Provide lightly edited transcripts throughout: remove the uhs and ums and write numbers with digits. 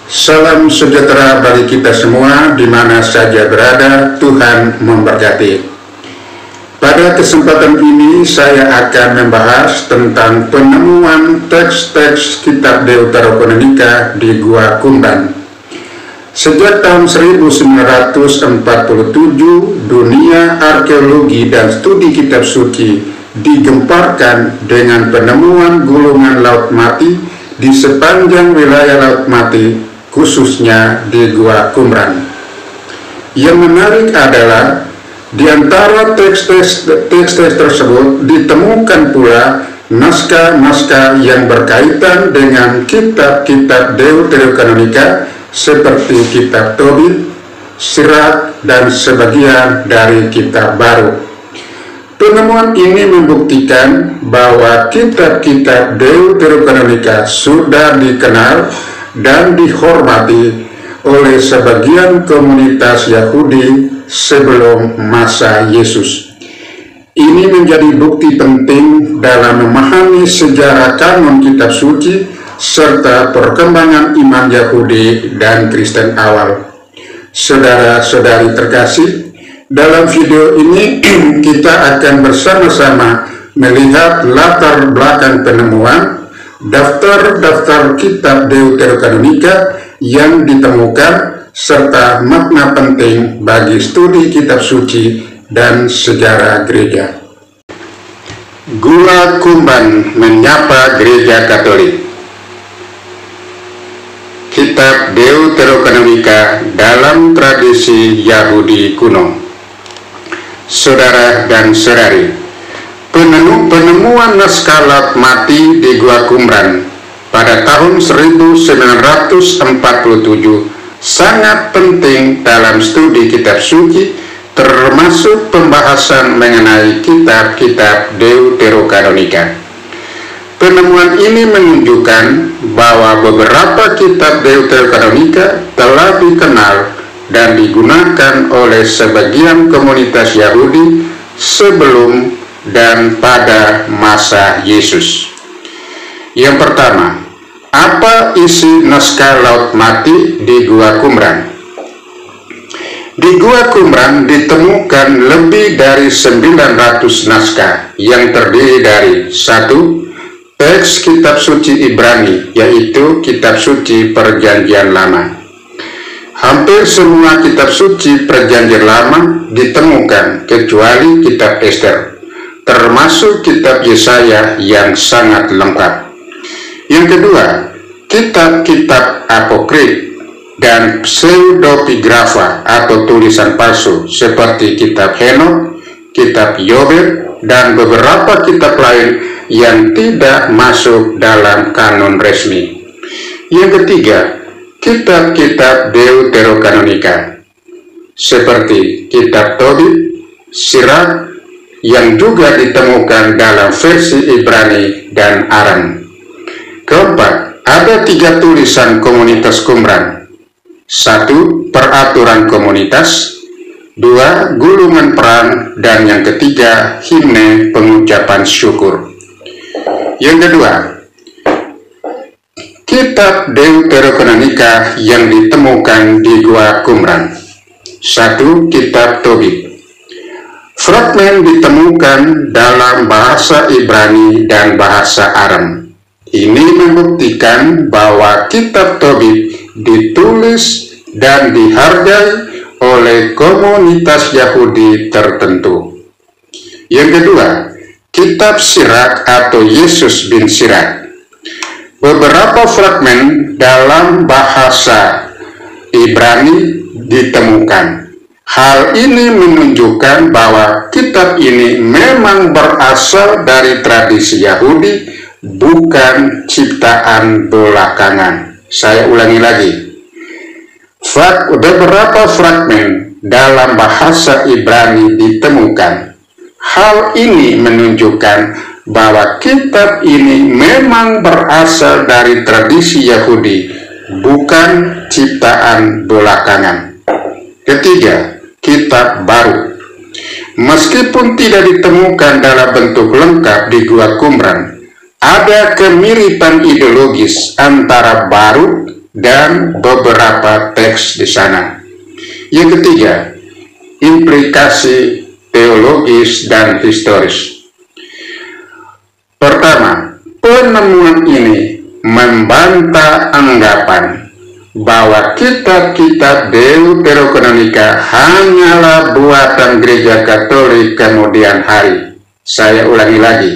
Salam sejahtera bagi kita semua di mana saja berada, Tuhan memberkati. Pada kesempatan ini saya akan membahas tentang penemuan teks-teks kitab Deuterokanonica di Gua Qumran. Sejak tahun 1947, dunia arkeologi dan studi kitab suci digemparkan dengan penemuan gulungan laut mati di sepanjang wilayah laut mati, khususnya di Gua Qumran. Yang menarik adalah di antara teks-teks tersebut ditemukan pula naskah-naskah yang berkaitan dengan kitab-kitab Deuterokanonica seperti kitab Tobit, Sirak, dan sebagian dari kitab baru. Penemuan ini membuktikan bahwa kitab-kitab Deuterokanonica sudah dikenal dan dihormati oleh sebagian komunitas Yahudi sebelum masa Yesus. Ini menjadi bukti penting dalam memahami sejarah kanon kitab suci serta perkembangan iman Yahudi dan Kristen awal. Saudara-saudari terkasih, dalam video ini kita akan bersama-sama melihat latar belakang penemuan, daftar kitab Deuterokanonica yang ditemukan, serta makna penting bagi studi kitab suci dan sejarah gereja. Gua Qumran menyapa gereja Katolik. Kitab Deuterokanonica dalam tradisi Yahudi kuno. Saudara dan saudari, penemuan naskah laut mati di Gua Qumran pada tahun 1947 sangat penting dalam studi kitab suci, termasuk pembahasan mengenai kitab-kitab Deuterokanonica. Penemuan ini menunjukkan bahwa beberapa kitab Deuterokanonica telah dikenal dan digunakan oleh sebagian komunitas Yahudi sebelum dan pada masa Yesus. Yang pertama, apa isi naskah laut mati di Gua Qumran? Di Gua Qumran ditemukan lebih dari 900 naskah yang terdiri dari 1. Teks kitab suci Ibrani, yaitu kitab suci Perjanjian Lama. Hampir semua kitab suci Perjanjian Lama ditemukan kecuali kitab Ester, termasuk kitab Yesaya yang sangat lengkap. Yang kedua, kitab-kitab apokrif dan pseudepigrafa atau tulisan palsu seperti kitab Henokh, kitab Yobel, dan beberapa kitab lain yang tidak masuk dalam kanon resmi. Yang ketiga, kitab-kitab Deuterokanonica seperti kitab Tobit, Sirak, yang juga ditemukan dalam versi Ibrani dan Aram. Keempat, ada 3 tulisan komunitas Qumran. 1. Peraturan komunitas. 2. Gulungan peran. Dan yang ketiga, himne pengucapan syukur. Yang kedua, kitab Deuterokanonica yang ditemukan di Gua Qumran. 1. Kitab Tobit. Fragmen ditemukan dalam bahasa Ibrani dan bahasa Aram. Ini membuktikan bahwa kitab Tobit ditulis dan dihargai oleh komunitas Yahudi tertentu. Yang kedua, kitab Sirak atau Yesus bin Sirak. Beberapa fragmen dalam bahasa Ibrani ditemukan. Hal ini menunjukkan bahwa kitab ini memang berasal dari tradisi Yahudi, bukan ciptaan belakangan. Saya ulangi lagi. Beberapa fragmen dalam bahasa Ibrani ditemukan. Hal ini menunjukkan bahwa kitab ini memang berasal dari tradisi Yahudi, bukan ciptaan belakangan. Ketiga, kitab baru. Meskipun tidak ditemukan dalam bentuk lengkap di Gua Qumran, ada kemiripan ideologis antara baru dan beberapa teks di sana. Yang ketiga, implikasi teologis dan historis. Pertama, penemuan ini membantah anggapan bahwa kitab-kitab Deuterokanonika hanyalah buatan gereja Katolik kemudian hari. Saya ulangi lagi.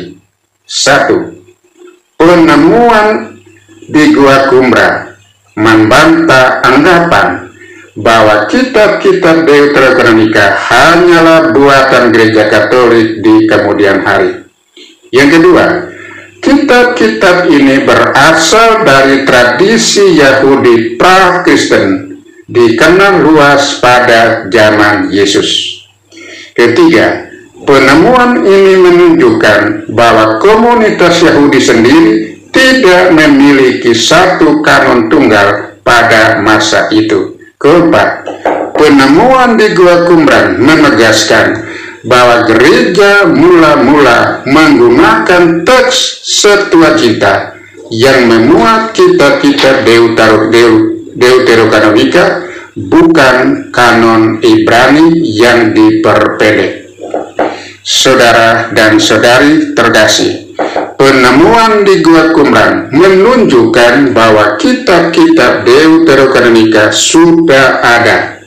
1. Penemuan di Gua Qumran membantah anggapan bahwa kitab-kitab Deuterokanonika hanyalah buatan gereja Katolik di kemudian hari. Yang kedua, kitab-kitab ini berasal dari tradisi Yahudi pra-Kristen, dikenal luas pada zaman Yesus. Ketiga, penemuan ini menunjukkan bahwa komunitas Yahudi sendiri tidak memiliki satu kanon tunggal pada masa itu. Keempat, penemuan di Gua Qumran menegaskan bahwa gereja mula-mula menggunakan teks Septuaginta yang memuat kitab-kitab Deuterokanonika, bukan kanon Ibrani yang diperpendek. Saudara dan saudari terkasih, penemuan di Gua Qumran menunjukkan bahwa kitab-kitab Deuterokanonika sudah ada,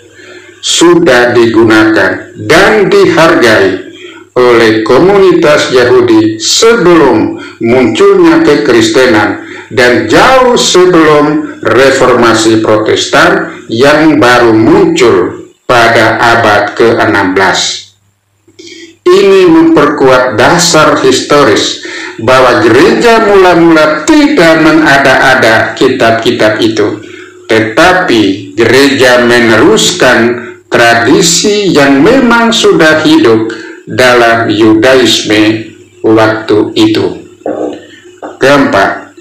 sudah digunakan dan dihargai oleh komunitas Yahudi sebelum munculnya kekristenan dan jauh sebelum reformasi Protestan yang baru muncul pada abad ke-16. Ini memperkuat dasar historis bahwa gereja mula-mula tidak mengada-ada kitab-kitab itu, tetapi gereja meneruskan tradisi yang memang sudah hidup dalam Yudaisme waktu itu. Keempat,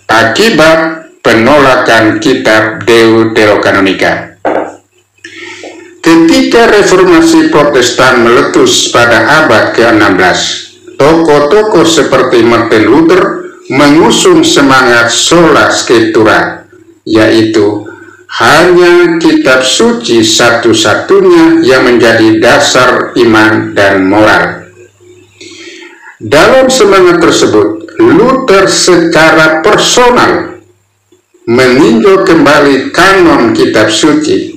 akibat penolakan kitab Deuterokanonika. Ketika reformasi Protestan meletus pada abad ke-16, tokoh-tokoh seperti Martin Luther mengusung semangat sola scriptura, yaitu hanya kitab suci satu-satunya yang menjadi dasar iman dan moral. Dalam semangat tersebut, Luther secara personal meninjau kembali kanon kitab suci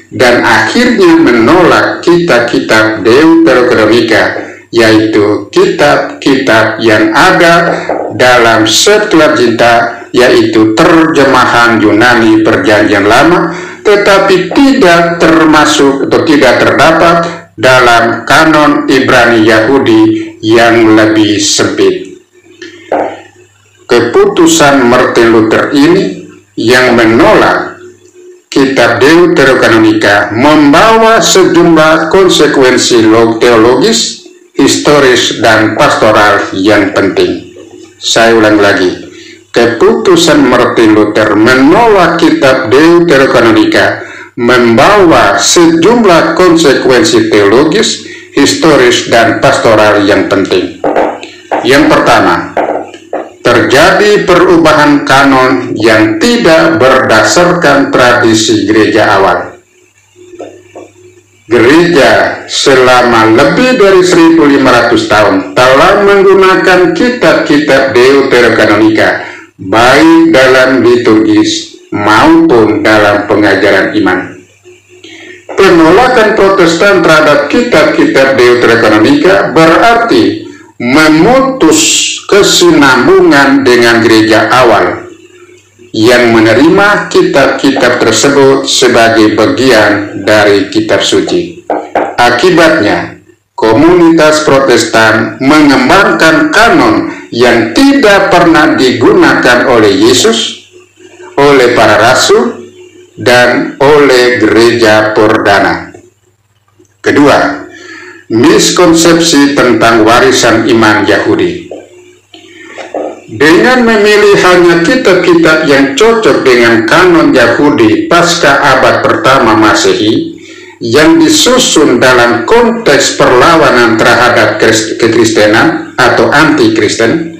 dan akhirnya menolak kitab-kitab Deuterokanonika, yaitu kitab-kitab yang ada dalam Septuaginta, yaitu terjemahan Yunani Perjanjian Lama, tetapi tidak termasuk atau tidak terdapat dalam kanon Ibrani Yahudi yang lebih sempit. Keputusan Martin Luther ini yang menolak kitab Deuterokanonika membawa sejumlah konsekuensi teologis, historis, dan pastoral yang penting. Saya ulang lagi. Keputusan Martin Luther menolak kitab Deuterokanonika membawa sejumlah konsekuensi teologis, historis, dan pastoral yang penting. Yang pertama, terjadi perubahan kanon yang tidak berdasarkan tradisi gereja awal. Gereja selama lebih dari 1500 tahun telah menggunakan kitab-kitab Deuterokanonika, baik dalam liturgis maupun dalam pengajaran iman. Penolakan Protestan terhadap kitab-kitab Deuterokanonika berarti memutus kesinambungan dengan gereja awal yang menerima kitab-kitab tersebut sebagai bagian dari kitab suci. Akibatnya, komunitas Protestan mengembangkan kanon yang tidak pernah digunakan oleh Yesus, oleh para rasul, dan oleh gereja perdana. Kedua, miskonsepsi tentang warisan iman Yahudi. Dengan memilih hanya kitab-kitab yang cocok dengan kanon Yahudi pasca abad pertama Masehi yang disusun dalam konteks perlawanan terhadap kekristenan atau anti-Kristen,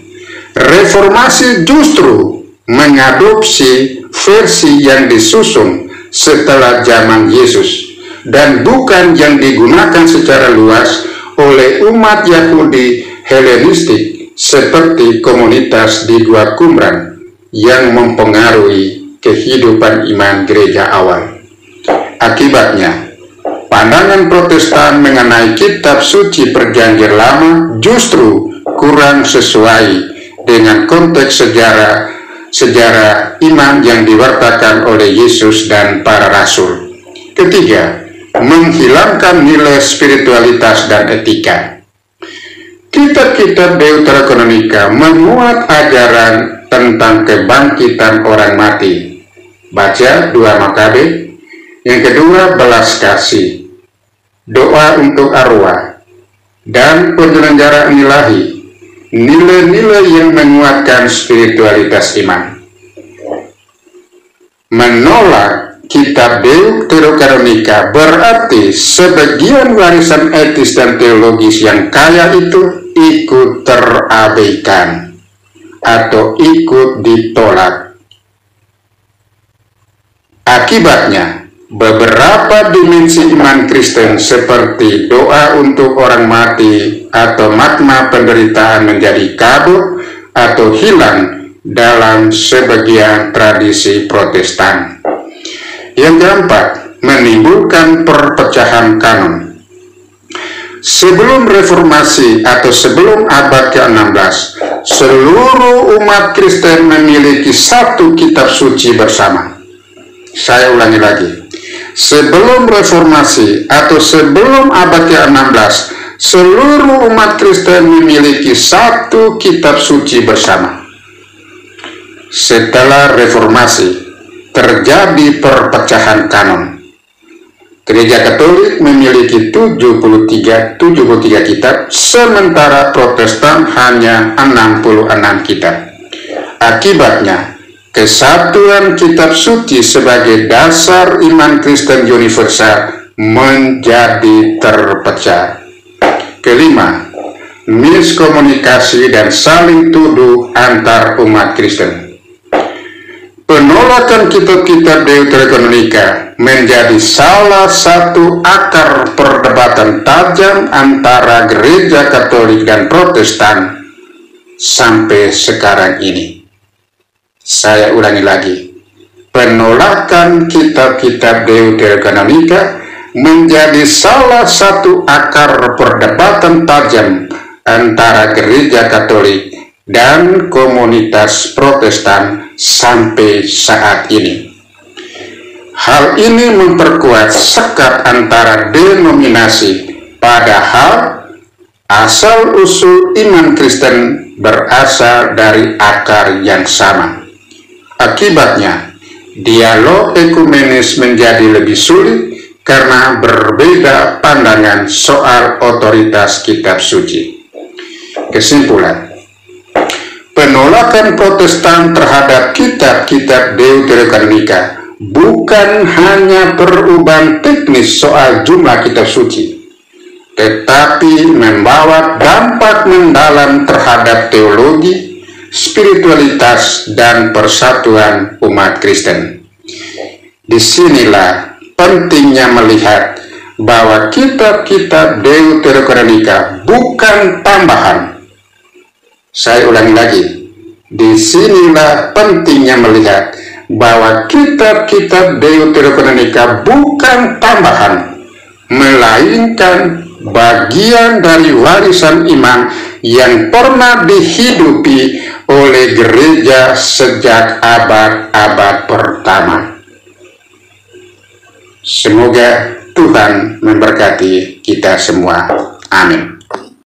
reformasi justru mengadopsi versi yang disusun setelah zaman Yesus dan bukan yang digunakan secara luas oleh umat Yahudi Helenistik seperti komunitas di Gua Qumran yang mempengaruhi kehidupan iman gereja awal. Akibatnya, pandangan Protestan mengenai kitab suci Perjanjian Lama justru kurang sesuai dengan konteks sejarah iman yang diwartakan oleh Yesus dan para rasul. Ketiga, menghilangkan nilai spiritualitas dan etika. Kitab-kitab Deuterokanonika memuat ajaran tentang kebangkitan orang mati. Baca 2 Makabe. Yang kedua, belas kasih, doa untuk arwah, dan penyelenggaraan ilahi. Nilai-nilai yang menguatkan spiritualitas iman. Menolak kitab Deuterokanonika berarti sebagian warisan etis dan teologis yang kaya itu ikut terabaikan atau ikut ditolak. Akibatnya, beberapa dimensi iman Kristen seperti doa untuk orang mati atau makna penderitaan menjadi kabur atau hilang dalam sebagian tradisi Protestan. Yang keempat, menimbulkan perpecahan kanon. Sebelum reformasi atau sebelum abad ke-16, seluruh umat Kristen memiliki satu kitab suci bersama. Saya ulangi lagi. Sebelum reformasi atau sebelum abad ke-16, seluruh umat Kristen memiliki satu kitab suci bersama. Setelah reformasi, terjadi perpecahan kanon. Gereja Katolik memiliki 73 kitab, sementara Protestan hanya 66 kitab. Akibatnya, kesatuan kitab suci sebagai dasar iman Kristen universal menjadi terpecah. Kelima, miskomunikasi dan saling tuduh antar umat Kristen. Penolakan kitab-kitab Deuterokanonika menjadi salah satu akar perdebatan tajam antara gereja Katolik dan Protestan sampai sekarang ini. Saya ulangi lagi. Penolakan kitab-kitab Deuterokanonika menjadi salah satu akar perdebatan tajam antara gereja Katolik dan komunitas Protestan sampai saat ini. Hal ini memperkuat sekat antara denominasi, padahal asal-usul iman Kristen berasal dari akar yang sama. Akibatnya, dialog ekumenis menjadi lebih sulit karena berbeda pandangan soal otoritas kitab suci. Kesimpulan, penolakan Protestan terhadap kitab-kitab Deuterokanonika bukan hanya perubahan teknis soal jumlah kitab suci, tetapi membawa dampak mendalam terhadap teologi, spiritualitas, dan persatuan umat Kristen. Disinilah pentingnya melihat bahwa kitab-kitab Deuterokanonika bukan tambahan. Saya ulangi lagi, disinilah pentingnya melihat bahwa kitab-kitab Deuterokanonika bukan tambahan, melainkan bagian dari warisan iman yang pernah dihidupi oleh gereja sejak abad-abad pertama. Semoga Tuhan memberkati kita semua. Amin.